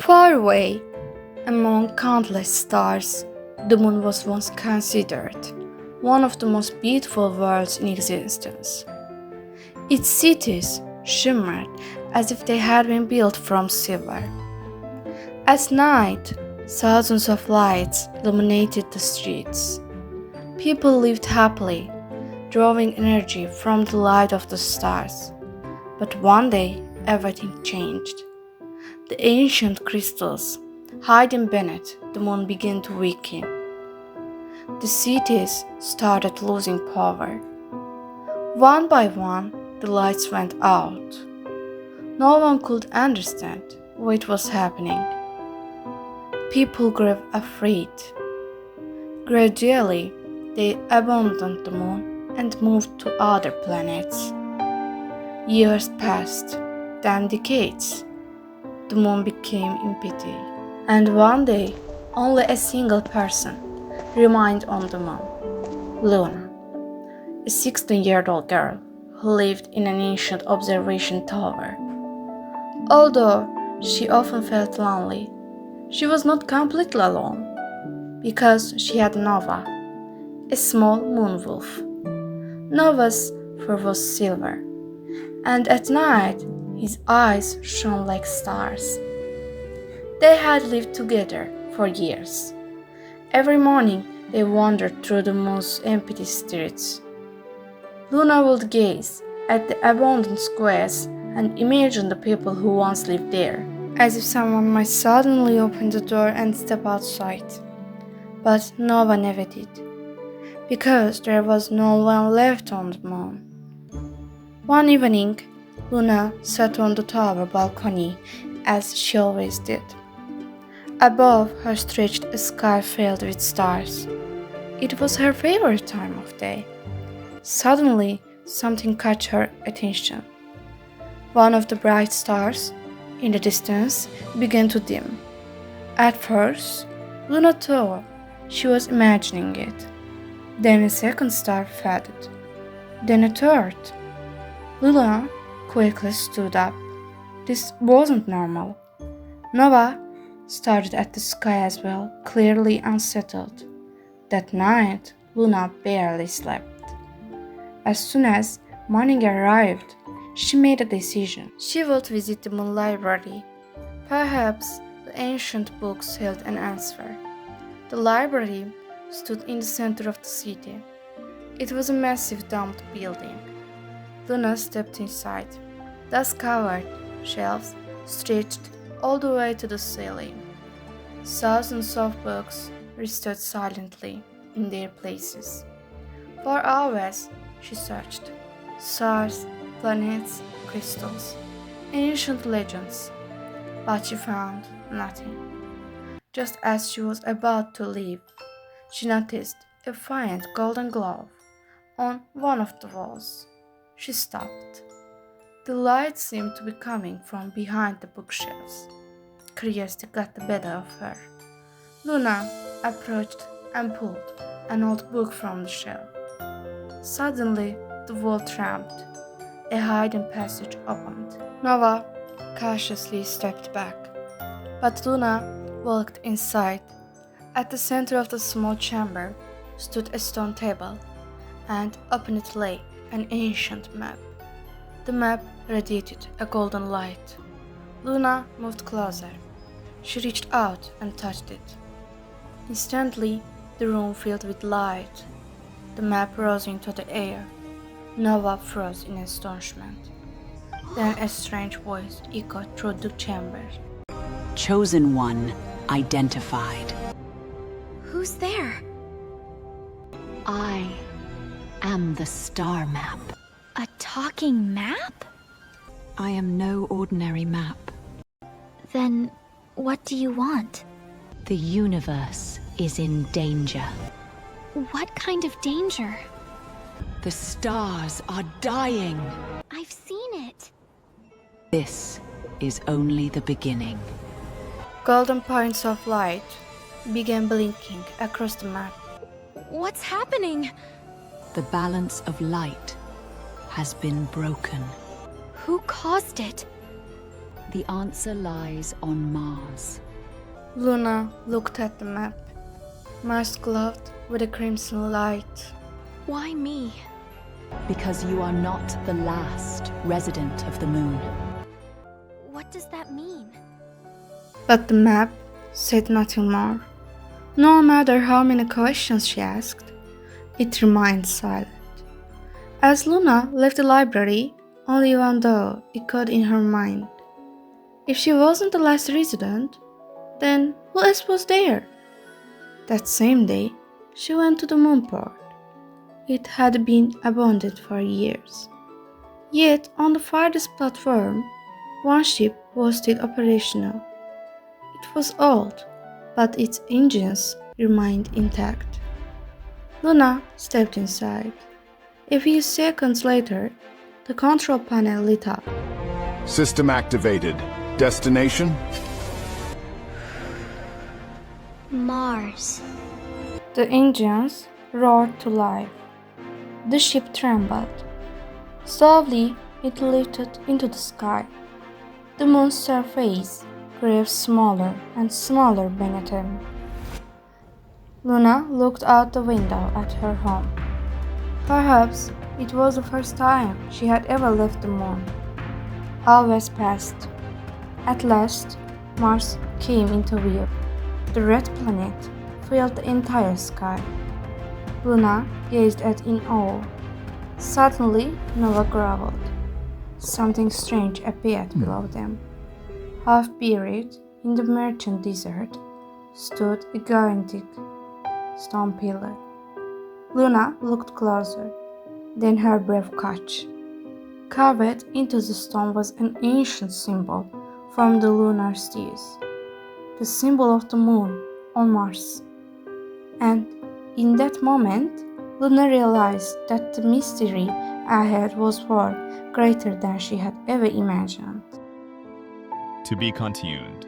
Far away, among countless stars, the moon was once considered one of the most beautiful worlds in existence. Its cities shimmered as if they had been built from silver. At night, thousands of lights illuminated the streets. People lived happily, drawing energy from the light of the stars. But one day, everything changed. The ancient crystals hiding beneath the moon began to weaken. The cities started losing power. One by one, the lights went out. No one could understand what was happening. People grew afraid. Gradually, they abandoned the moon and moved to other planets. Years passed, then decades. The moon became empty, and one day, only a single person remained on the moon, Luna, a 16-year-old girl who lived in an ancient observation tower. Although she often felt lonely, she was not completely alone, because she had Nova, a small moon wolf. Nova's fur was silver, and at night his eyes shone like stars. They had lived together for years. Every morning they wandered through the moon's empty streets. Luna would gaze at the abandoned squares and imagine the people who once lived there, as if someone might suddenly open the door and step outside. But Nova never did, because there was no one left on the moon. One evening, Luna sat on the tower balcony as she always did. Above her stretched a sky filled with stars. It was her favorite time of day. Suddenly, something caught her attention. One of the bright stars, in the distance, began to dim. At first, Luna thought she was imagining it. Then a second star faded. Then a third. Luna quickly stood up. This wasn't normal. Nova stared at the sky as well, clearly unsettled. That night, Luna barely slept. As soon as morning arrived, she made a decision. She would visit the moon library. Perhaps the ancient books held an answer. The library stood in the center of the city. It was a massive domed building. Luna stepped inside. Dust-covered shelves stretched all the way to the ceiling. Thousands of books rested silently in their places. For hours she searched. Stars, planets, crystals, ancient legends. But she found nothing. Just as she was about to leave, she noticed a faint golden glow on one of the walls. She stopped. The light seemed to be coming from behind the bookshelves. Curiosity got the better of her. Luna approached and pulled an old book from the shelf. Suddenly, the wall trembled. A hidden passage opened. Nova cautiously stepped back, but Luna walked inside. At the center of the small chamber stood a stone table, and upon it lay an ancient map. The map radiated a golden light. Luna moved closer. She reached out and touched it. Instantly, the room filled with light. The map rose into the air. Nova froze in astonishment. Then a strange voice echoed through the chamber. Chosen one identified. Who's there? I am the star map. A talking map? I am no ordinary map. Then what do you want? The universe is in danger. What kind of danger? The stars are dying. I've seen it. This is only the beginning. Golden points of light began blinking across the map. What's happening? The balance of light has been broken. Who caused it? The answer lies on Mars. Luna looked at the map. Mars glowed with a crimson light. Why me? Because you are not the last resident of the moon. What does that mean? But the map said nothing more. No matter how many questions she asked, it remained silent. As Luna left the library, only one thought echoed in her mind. If she wasn't the last resident, then who else was there? That same day, she went to the moonport. It had been abandoned for years. Yet, on the farthest platform, one ship was still operational. It was old, but its engines remained intact. Luna stepped inside. A few seconds later, the control panel lit up. System activated. Destination? Mars. The engines roared to life. The ship trembled. Slowly, it lifted into the sky. The moon's surface grew smaller and smaller beneath him. Luna looked out the window at her home. Perhaps it was the first time she had ever left the moon. Hours passed. At last, Mars came into view. The red planet filled the entire sky. Luna gazed at it in awe. Suddenly, Nova growled. Something strange appeared below them. Half buried in the merchant desert stood a gigantic stone pillar. Luna looked closer, then her breath caught. Carved into the stone was an ancient symbol from the lunar steers, the symbol of the moon on Mars. And in that moment, Luna realized that the mystery ahead was far greater than she had ever imagined. To be continued.